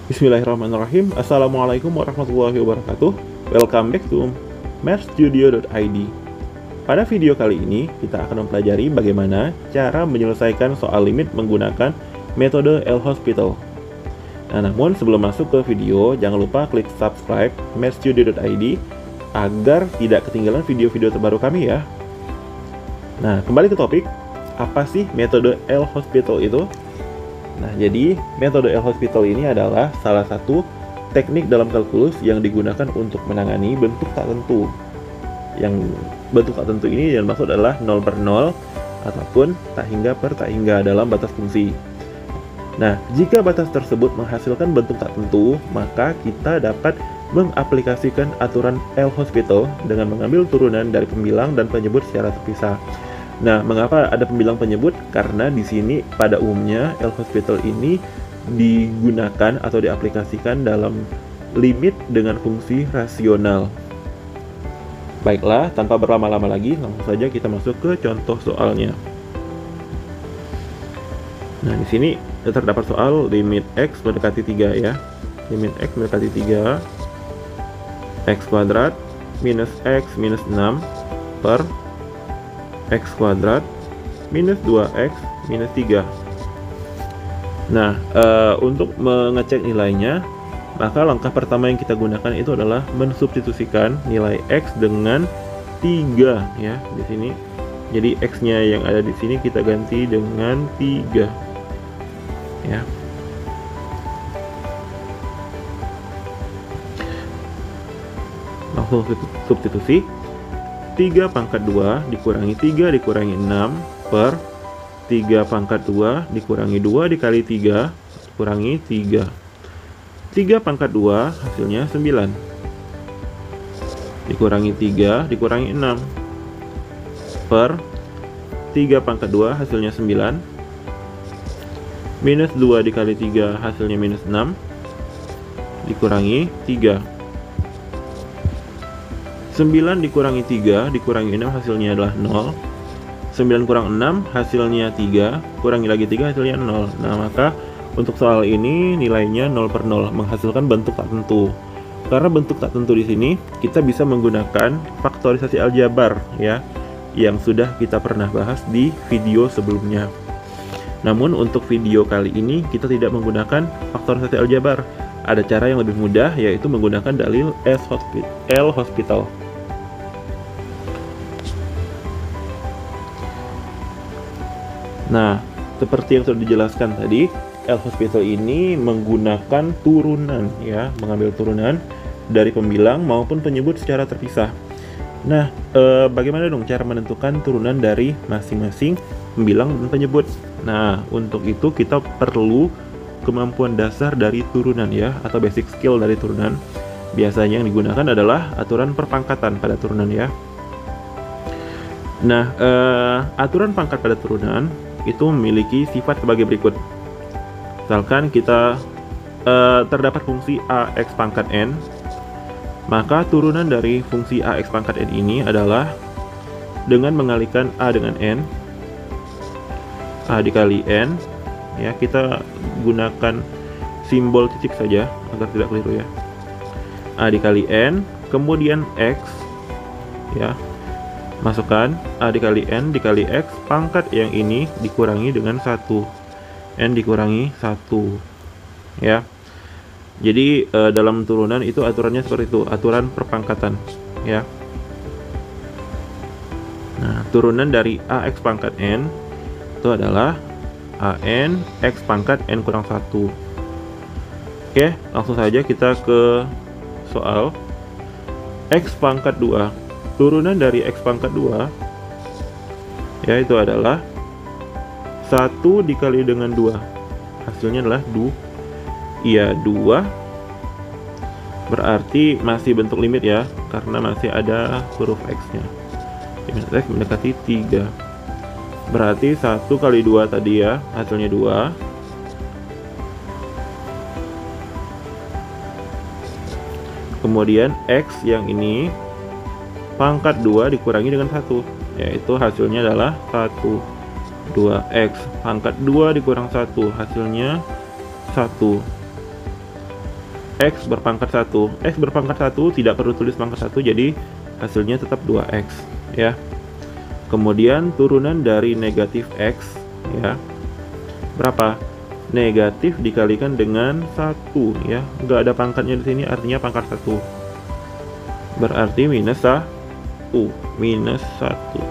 Bismillahirrahmanirrahim. Assalamualaikum warahmatullahi wabarakatuh. Welcome back to mathstudio.id. Pada video kali ini, kita akan mempelajari bagaimana cara menyelesaikan soal limit menggunakan metode L-Hospital. Nah, namun sebelum masuk ke video, jangan lupa klik subscribe mathstudio.id agar tidak ketinggalan video-video terbaru kami ya. Nah, kembali ke topik, apa sih metode L-Hospital itu? Nah, jadi metode L-Hospital ini adalah salah satu teknik dalam kalkulus yang digunakan untuk menangani bentuk tak tentu. Yang bentuk tak tentu ini yang maksud adalah 0 per 0 ataupun tak hingga per tak hingga dalam batas fungsi. Nah, jika batas tersebut menghasilkan bentuk tak tentu, maka kita dapat mengaplikasikan aturan L-Hospital dengan mengambil turunan dari pembilang dan penyebut secara terpisah. Nah, mengapa ada pembilang penyebut? Karena di sini pada umumnya L-Hospital ini digunakan atau diaplikasikan dalam limit dengan fungsi rasional. Baiklah, tanpa berlama-lama lagi, langsung saja kita masuk ke contoh soalnya. Nah, di sini terdapat soal limit X mendekati 3 ya. Limit X mendekati 3, X kuadrat minus X minus 6 per X kuadrat minus 2X minus 3. Nah, untuk mengecek nilainya, maka langkah pertama yang kita gunakan itu adalah mensubstitusikan nilai X dengan 3 ya di sini. Jadi X-nya yang ada di sini kita ganti dengan 3 ya. Langsung substitusi. 3 pangkat 2 dikurangi 3 dikurangi 6 per 3 pangkat 2 dikurangi 2 dikali 3 dikurangi 3. 3 pangkat 2 hasilnya 9. Dikurangi 3 dikurangi 6 per 3 pangkat 2 hasilnya 9. Minus 2 dikali 3 hasilnya minus 6. Dikurangi 3. 9 dikurangi 3 dikurangi 6 hasilnya adalah 0. 9 kurang 6 hasilnya 3, kurangi lagi 3 hasilnya 0. Nah, maka untuk soal ini nilainya 0 per 0, menghasilkan bentuk tak tentu. Karena bentuk tak tentu di sini, kita bisa menggunakan faktorisasi aljabar ya, yang sudah kita pernah bahas di video sebelumnya. Namun untuk video kali ini kita tidak menggunakan faktorisasi aljabar. Ada cara yang lebih mudah, yaitu menggunakan dalil L-Hospital. Nah, seperti yang sudah dijelaskan tadi, L-Hospital ini menggunakan turunan ya, mengambil turunan dari pembilang maupun penyebut secara terpisah. Nah, bagaimana dong cara menentukan turunan dari masing-masing pembilang dan penyebut? Nah, untuk itu kita perlu kemampuan dasar dari turunan ya, atau basic skill dari turunan. Biasanya yang digunakan adalah aturan perpangkatan pada turunan ya. Nah, aturan pangkat pada turunan itu memiliki sifat sebagai berikut. Misalkan kita terdapat fungsi AX pangkat N, maka turunan dari fungsi AX pangkat N ini adalah dengan mengalihkan A dengan N, A dikali N ya, kita gunakan simbol titik saja agar tidak keliru ya. A dikali N, kemudian X ya, masukkan A dikali N dikali X, pangkat yang ini dikurangi dengan 1, N dikurangi 1 ya. Jadi dalam turunan itu aturannya seperti itu, aturan perpangkatan ya. Nah, turunan dari AX pangkat N itu adalah AN X pangkat N kurang 1. Oke, langsung saja kita ke soal. X pangkat 2, turunan dari X pangkat 2 ya, itu adalah 1 dikali dengan 2, hasilnya adalah 2, berarti masih bentuk limit ya, karena masih ada huruf X nya. Limit X mendekati 3, berarti 1 kali 2 tadi ya, hasilnya 2. Kemudian X yang ini pangkat 2 dikurangi dengan 1, yaitu hasilnya adalah 1. 2x pangkat 2 dikurang 1, hasilnya 1. X berpangkat 1. X berpangkat 1 tidak perlu tulis pangkat 1, jadi hasilnya tetap 2X ya. Kemudian turunan dari negatif X ya. Berapa? Negatif dikalikan dengan 1 ya. Nggak ada pangkatnya di sini, artinya pangkat 1. Berarti minus 1. Minus 1.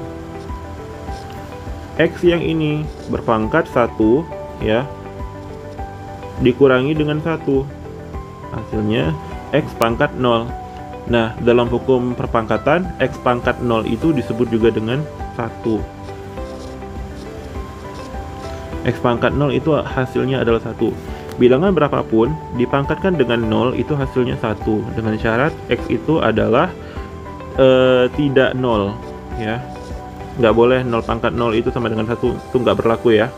X yang ini berpangkat 1 ya, dikurangi dengan 1. Hasilnya X pangkat 0. Nah, dalam hukum perpangkatan, X pangkat 0 itu disebut juga dengan 1. X pangkat 0 itu hasilnya adalah 1. Bilangan berapapun dipangkatkan dengan 0 itu hasilnya 1. Dengan syarat X itu adalah tidak 0 ya. Nggak boleh 0 pangkat 0 itu sama dengan 1, itu nggak berlaku ya.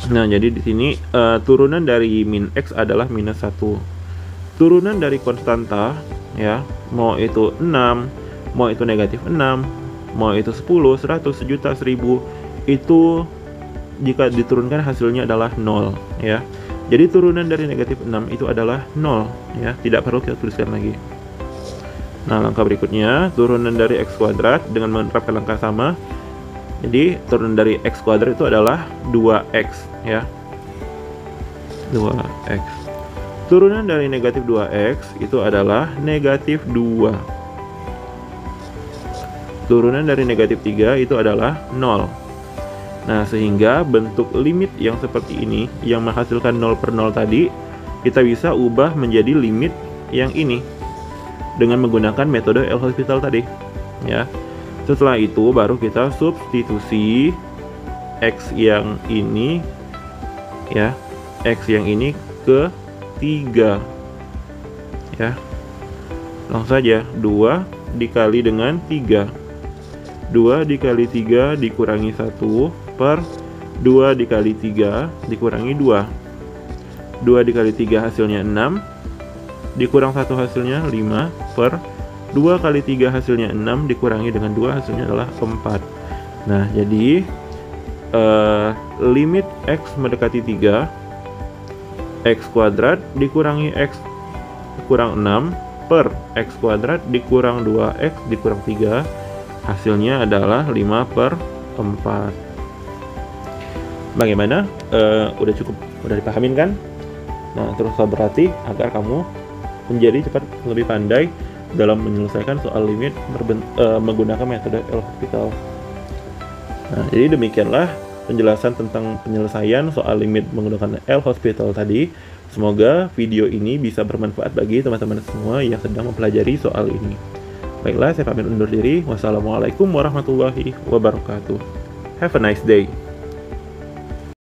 Nah, jadi di sini turunan dari min X adalah minus 1. Turunan dari konstanta ya, mau itu 6, mau itu negatif 6, mau itu 10, 100, sejuta, 1000, itu jika diturunkan hasilnya adalah 0 ya. Jadi turunan dari negatif 6 itu adalah 0 ya, tidak perlu kita tuliskan lagi. Nah, langkah berikutnya turunan dari X kuadrat dengan menerapkan langkah sama. Jadi turunan dari X kuadrat itu adalah 2X ya. 2X. Turunan dari negatif 2X itu adalah negatif 2. Turunan dari negatif 3 itu adalah 0. Nah, sehingga bentuk limit yang seperti ini yang menghasilkan 0 per 0 tadi, kita bisa ubah menjadi limit yang ini dengan menggunakan metode L'Hospital tadi ya. Setelah itu baru kita substitusi X yang ini ya, X yang ini ke 3 ya. Langsung saja 2 dikali dengan 3. 2 dikali 3 dikurangi 1 per 2 dikali 3 dikurangi 2. 2 dikali 3 hasilnya 6, dikurang 1 hasilnya 5 per 2 kali 3 hasilnya 6 dikurangi dengan 2 hasilnya adalah 4. Nah, jadi limit X mendekati 3, X kuadrat dikurangi X kurang 6 per X kuadrat dikurang 2X dikurang 3, hasilnya adalah 5 per 4. Bagaimana? Udah cukup? Udah dipahamin kan? Nah, terus berarti agar kamu menjadi cepat lebih pandai dalam menyelesaikan soal limit menggunakan metode L'Hospital. Nah, jadi demikianlah penjelasan tentang penyelesaian soal limit menggunakan L'Hospital tadi. Semoga video ini bisa bermanfaat bagi teman-teman semua yang sedang mempelajari soal ini. Baiklah, saya pamit undur diri. Wassalamualaikum warahmatullahi wabarakatuh. Have a nice day.